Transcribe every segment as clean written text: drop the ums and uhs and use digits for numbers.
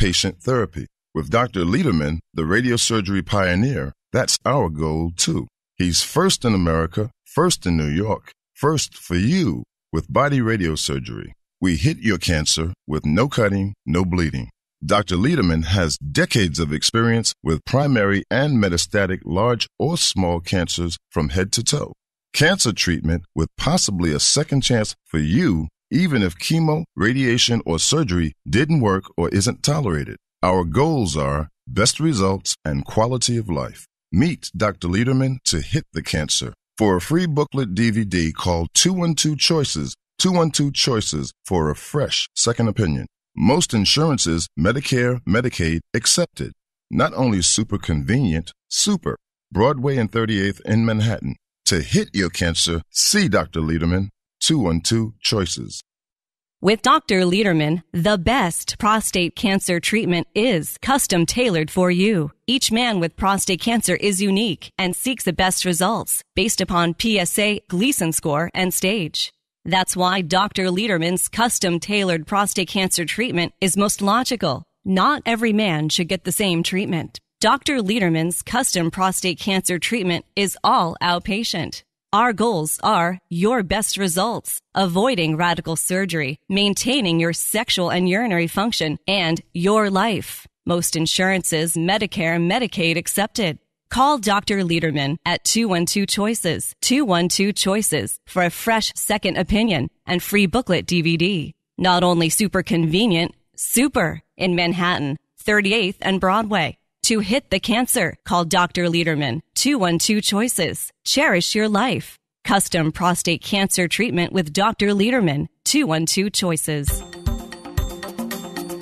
outpatient therapy. With Dr. Lederman, the radiosurgery pioneer, that's our goal too. He's first in America, first in New York, first for you with body radiosurgery. We hit your cancer with no cutting, no bleeding. Dr. Lederman has decades of experience with primary and metastatic large or small cancers from head to toe. Cancer treatment with possibly a second chance for you, even if chemo, radiation, or surgery didn't work or isn't tolerated. Our goals are best results and quality of life. Meet Dr. Lederman to hit the cancer. For a free booklet DVD called 212 Choices, 212 Choices for a fresh second opinion. Most insurances, Medicare, Medicaid, accepted. Not only super convenient, super. Broadway and 38th in Manhattan. To hit your cancer, see Dr. Lederman, 212 Choices. With Dr. Lederman, the best prostate cancer treatment is custom tailored for you. Each man with prostate cancer is unique and seeks the best results based upon PSA, Gleason score, and stage. That's why Dr. Lederman's custom tailored prostate cancer treatment is most logical. Not every man should get the same treatment. Dr. Lederman's custom prostate cancer treatment is all outpatient. Our goals are your best results, avoiding radical surgery, maintaining your sexual and urinary function, and your life. Most insurances, Medicare, Medicaid accepted. Call Dr. Lederman at 212-CHOICES, 212-CHOICES for a fresh second opinion and free booklet DVD. Not only super convenient, super in Manhattan, 38th and Broadway. To hit the cancer, call Dr. Lederman, 212-CHOICES. Cherish your life. Custom prostate cancer treatment with Dr. Lederman, 212-CHOICES.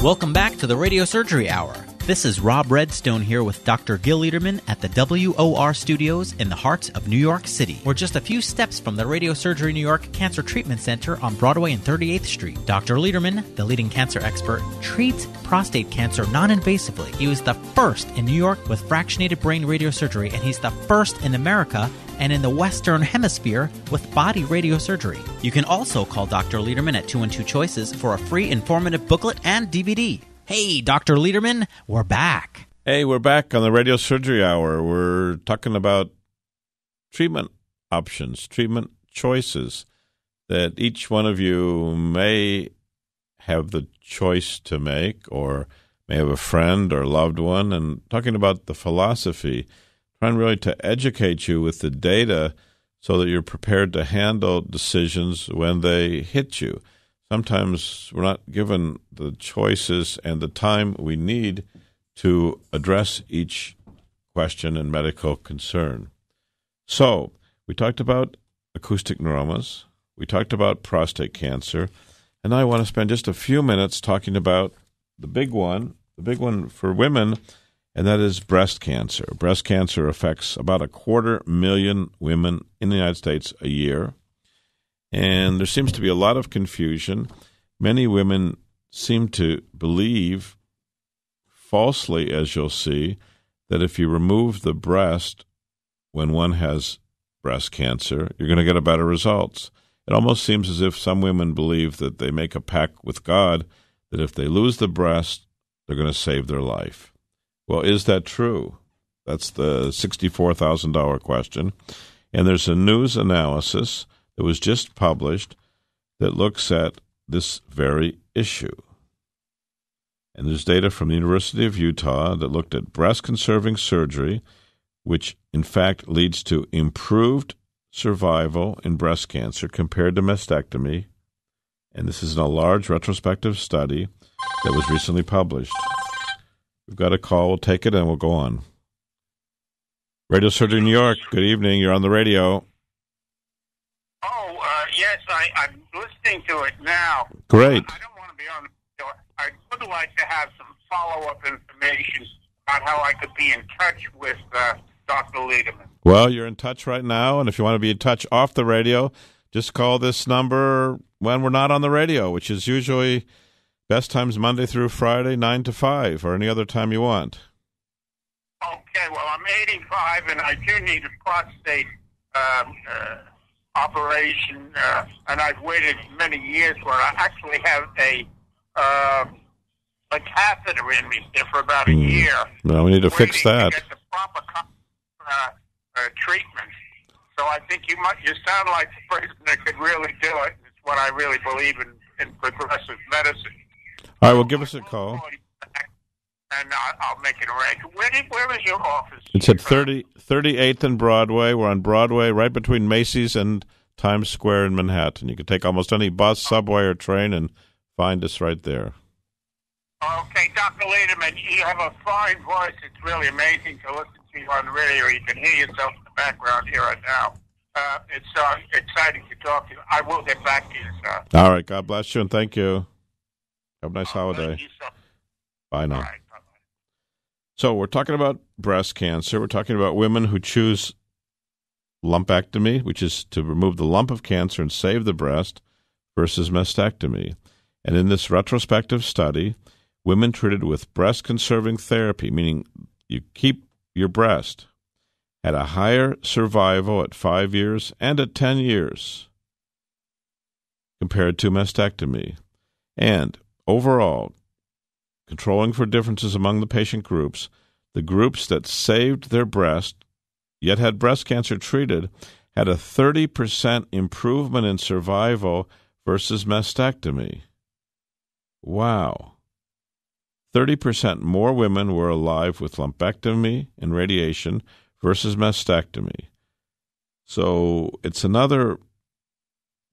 Welcome back to the Radiosurgery Hour. This is Rob Redstone here with Dr. Gil Lederman at the WOR Studios in the heart of New York City. We're just a few steps from the Radiosurgery New York Cancer Treatment Center on Broadway and 38th Street. Dr. Lederman, the leading cancer expert, treats prostate cancer non-invasively. He was the first in New York with fractionated brain radiosurgery, and he's the first in America and in the Western Hemisphere with body radiosurgery. You can also call Dr. Lederman at 212-CHOICES for a free informative booklet and DVD. Hey, Dr. Lederman, we're back. Hey, we're back on the Radiosurgery Hour. We're talking about treatment options, treatment choices that each one of you may have the choice to make or may have a friend or loved one, and talking about the philosophy, trying really to educate you with the data so that you're prepared to handle decisions when they hit you. Sometimes we're not given the choices and the time we need to address each question and medical concern. So, we talked about acoustic neuromas, we talked about prostate cancer, and now I want to spend just a few minutes talking about the big one for women, and that is breast cancer. Breast cancer affects about 250,000 women in the United States a year. And there seems to be a lot of confusion. Many women seem to believe, falsely as you'll see, that if you remove the breast when one has breast cancer, you're going to get better results. It almost seems as if some women believe that they make a pact with God that if they lose the breast, they're going to save their life. Well, is that true? That's the $64,000 question. And there's a news analysis that was just published that looks at this very issue. And there's data from the University of Utah that looked at breast-conserving surgery, which in fact leads to improved survival in breast cancer compared to mastectomy. And this is in a large retrospective study that was recently published. We've got a call. We'll take it and we'll go on. Radiosurgery New York, good evening. You're on the radio. Yes, I'm listening to it now. Great. I don't want to be on the radio. I would like to have some follow-up information about how I could be in touch with Dr. Lederman. Well, you're in touch right now, and if you want to be in touch off the radio, just call this number when we're not on the radio, which is usually best times Monday through Friday, 9 to 5, or any other time you want. Okay, well, I'm 85, and I do need a prostate operation, and I've waited many years where I actually have a a catheter in me there for about a year. Well, we need to fix that. To get the proper treatment. So I think you sound like the person that could really do it. It's what I really believe in progressive medicine. All right, well, give us a call. And I'll make an arrangement. Where is your office? It's at 38th and Broadway. We're on Broadway, right between Macy's and Times Square in Manhattan. You can take almost any bus, subway, or train and find us right there. Okay, Dr. Lederman, you have a fine voice. It's really amazing to listen to you on the radio. You can hear yourself in the background here right now. It's exciting to talk to you. I will get back to you, sir. All right, God bless you, and thank you. Have a nice holiday. Thank you, sir. Bye now. All right, bye-bye. So we're talking about breast cancer. We're talking about women who choose lumpectomy, which is to remove the lump of cancer and save the breast, versus mastectomy. And in this retrospective study, women treated with breast-conserving therapy, meaning you keep your breast, had a higher survival at 5 years and at 10 years compared to mastectomy. And overall, controlling for differences among the patient groups, the groups that saved their breast yet had breast cancer treated had a 30% improvement in survival versus mastectomy. Wow. 30% more women were alive with lumpectomy and radiation versus mastectomy. So it's another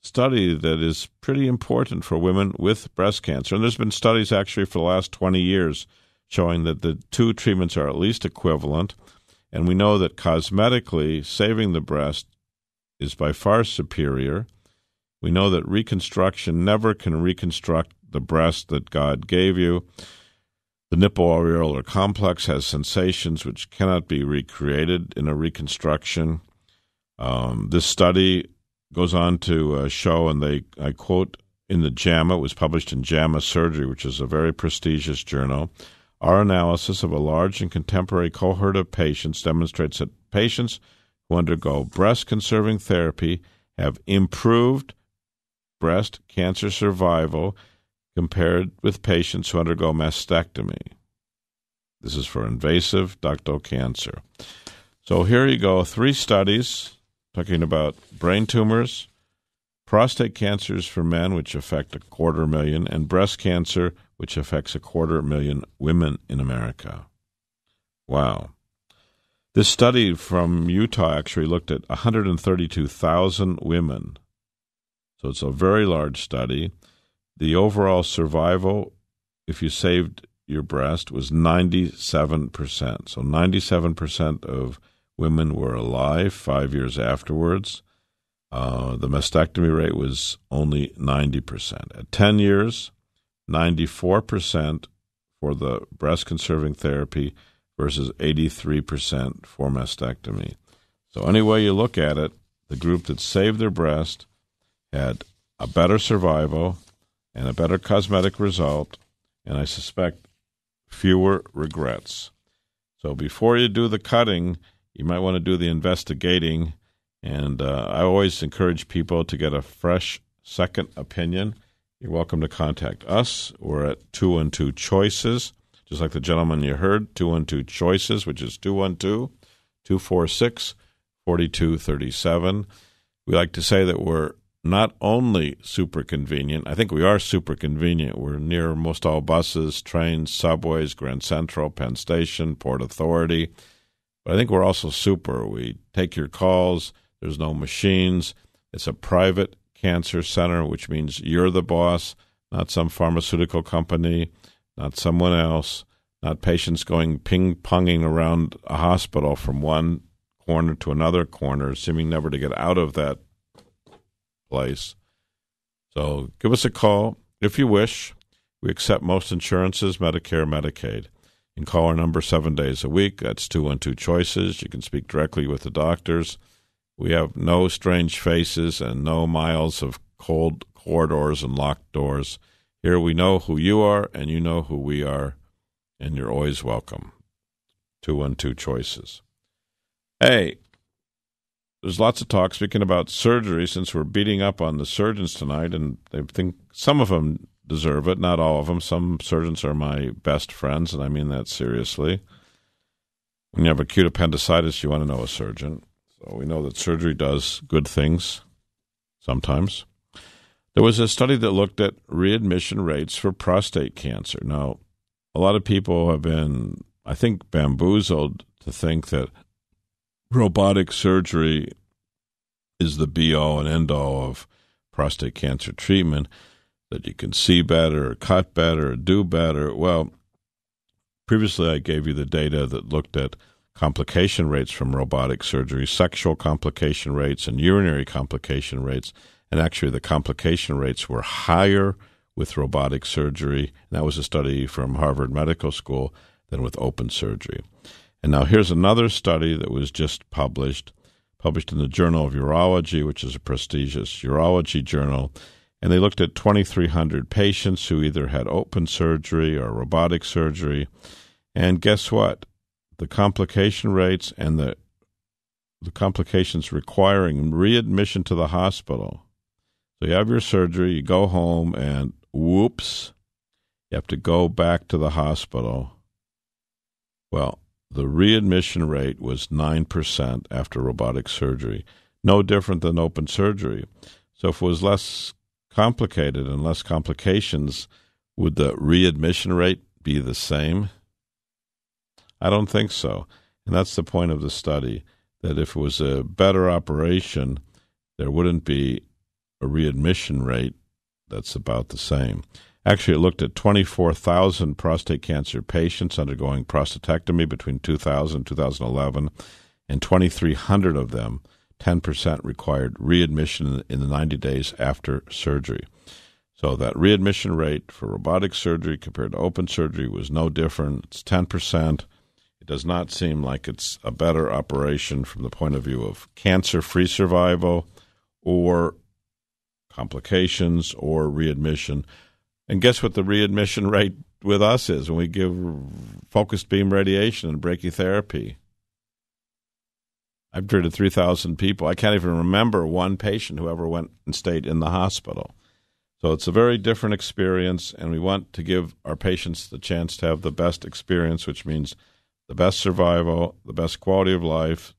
study that is pretty important for women with breast cancer. And there's been studies actually for the last 20 years showing that the two treatments are at least equivalent. And we know that cosmetically, saving the breast is by far superior. We know that reconstruction never can reconstruct the breast that God gave you. The nipple-areolar complex has sensations which cannot be recreated in a reconstruction. This study goes on to show, and I quote in the JAMA, it was published in JAMA Surgery, which is a very prestigious journal, our analysis of a large and contemporary cohort of patients demonstrates that patients who undergo breast-conserving therapy have improved breast cancer survival compared with patients who undergo mastectomy. This is for invasive ductal cancer. So here you go, 3 studies talking about brain tumors, prostate cancers for men, which affect 250,000, and breast cancer, which affects 250,000 women in America. Wow. This study from Utah actually looked at 132,000 women. So it's a very large study. The overall survival, if you saved your breast, was 97%. So 97% of women were alive 5 years afterwards. The mastectomy rate was only 90%. At 10 years, 94% for the breast-conserving therapy versus 83% for mastectomy. So any way you look at it, the group that saved their breast had a better survival and a better cosmetic result, and I suspect fewer regrets. So before you do the cutting, you might want to do the investigating, and I always encourage people to get a fresh second opinion. You're welcome to contact us. We're at 212 Choices, just like the gentleman you heard, 212 Choices, which is 212-246-4237. We like to say that we're not only super convenient, I think we are super convenient. We're near most all buses, trains, subways, Grand Central, Penn Station, Port Authority. But I think we're also super. We take your calls. There's no machines. It's a private cancer center, which means you're the boss, not some pharmaceutical company, not someone else, not patients going ping-ponging around a hospital from one corner to another corner, seeming never to get out of that place. So give us a call if you wish. We accept most insurances, Medicare, Medicaid. You can call our number 7 days a week. That's 212 Choices. You can speak directly with the doctors. We have no strange faces and no miles of cold corridors and locked doors. Here we know who you are and you know who we are, and you're always welcome. 212 Choices. Hey, there's lots of talk speaking about surgery since we're beating up on the surgeons tonight, and they think some of them deserve it. Not all of them. Some surgeons are my best friends, and I mean that seriously. When you have acute appendicitis, you want to know a surgeon. So we know that surgery does good things sometimes. There was a study that looked at readmission rates for prostate cancer. Now, a lot of people have been, I think, bamboozled to think that robotic surgery is the be-all and end-all of prostate cancer treatment, that you can see better, or cut better, or do better. Well, previously I gave you the data that looked at complication rates from robotic surgery, sexual complication rates, and urinary complication rates. And actually, the complication rates were higher with robotic surgery. And that was a study from Harvard Medical School than with open surgery. And now here's another study that was just published in the Journal of Urology, which is a prestigious urology journal. And they looked at 2,300 patients who either had open surgery or robotic surgery. And guess what? The complication rates and the complications requiring readmission to the hospital. So you have your surgery, you go home, and whoops, you have to go back to the hospital. Well, the readmission rate was 9% after robotic surgery. No different than open surgery. So if it was less complicated and less complications, would the readmission rate be the same? I don't think so. And that's the point of the study, that if it was a better operation, there wouldn't be a readmission rate that's about the same. Actually, it looked at 24,000 prostate cancer patients undergoing prostatectomy between 2000 and 2011, and 2,300 of them, 10%, required readmission in the 90 days after surgery. So that readmission rate for robotic surgery compared to open surgery was no different. It's 10%. It does not seem like it's a better operation from the point of view of cancer-free survival or complications or readmission. And guess what the readmission rate with us is when we give focused beam radiation and brachytherapy? I've treated 3,000 people. I can't even remember one patient who ever went and stayed in the hospital. So it's a very different experience, and we want to give our patients the chance to have the best experience, which means the best survival, the best quality of life,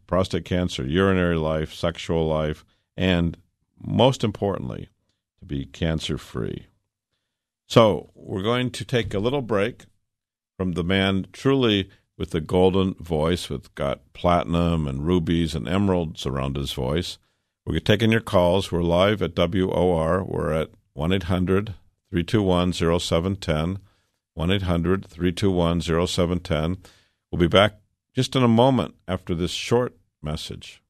prostate cancer, urinary life, sexual life, and most importantly, to be cancer-free. So we're going to take a little break from the man truly with the golden voice, with got platinum and rubies and emeralds around his voice. We're taking your calls. We're live at WOR. We're at 1-800-321-0710, 1-800-321-0710. We'll be back just in a moment after this short message.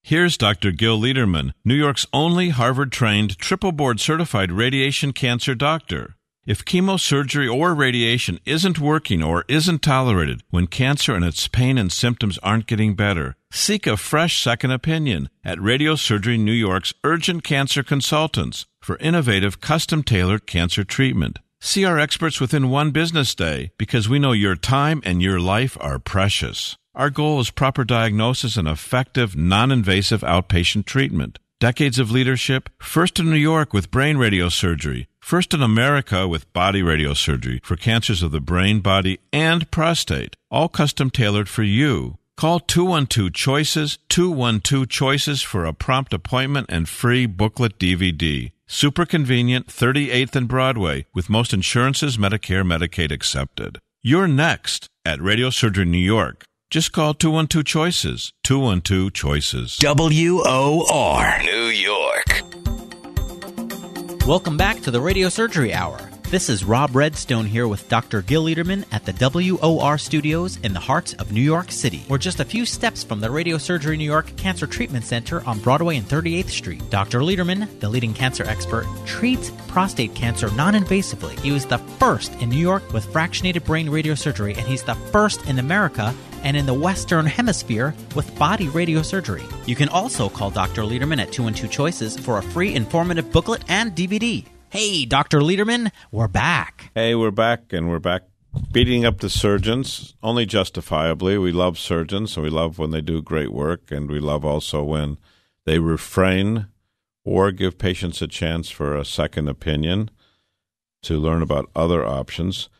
Here's Dr. Gil Lederman, New York's only Harvard-trained, triple-board certified radiation cancer doctor. If chemosurgery or radiation isn't working or isn't tolerated, when cancer and its pain and symptoms aren't getting better, seek a fresh second opinion at Radiosurgery New York's Urgent Cancer Consultants for innovative, custom-tailored cancer treatment. See our experts within one business day, because we know your time and your life are precious. Our goal is proper diagnosis and effective, non-invasive outpatient treatment. Decades of leadership, first in New York with brain radiosurgery, first in America with body radiosurgery for cancers of the brain, body, and prostate, all custom-tailored for you. Call 212-CHOICES, 212-CHOICES for a prompt appointment and free booklet DVD. Super convenient, 38th and Broadway, with most insurances, Medicare, Medicaid accepted. You're next at Radiosurgery New York. Just call 212-CHOICES, 212-CHOICES. WOR, New York. Welcome back to the Radiosurgery Hour. This is Rob Redstone here with Dr. Gil Lederman at the WOR Studios in the heart of New York City. We're just a few steps from the Radiosurgery New York Cancer Treatment Center on Broadway and 38th Street. Dr. Lederman, the leading cancer expert, treats prostate cancer non-invasively. He was the first in New York with fractionated brain radiosurgery, and he's the first in America and in the Western Hemisphere with body radiosurgery. You can also call Dr. Lederman at 212-CHOICES for a free informative booklet and DVD. Hey, Dr. Lederman, we're back. Hey, we're back, and we're back beating up the surgeons, only justifiably. We love surgeons, and we love when they do great work, and we love also when they refrain or give patients a chance for a second opinion to learn about other options.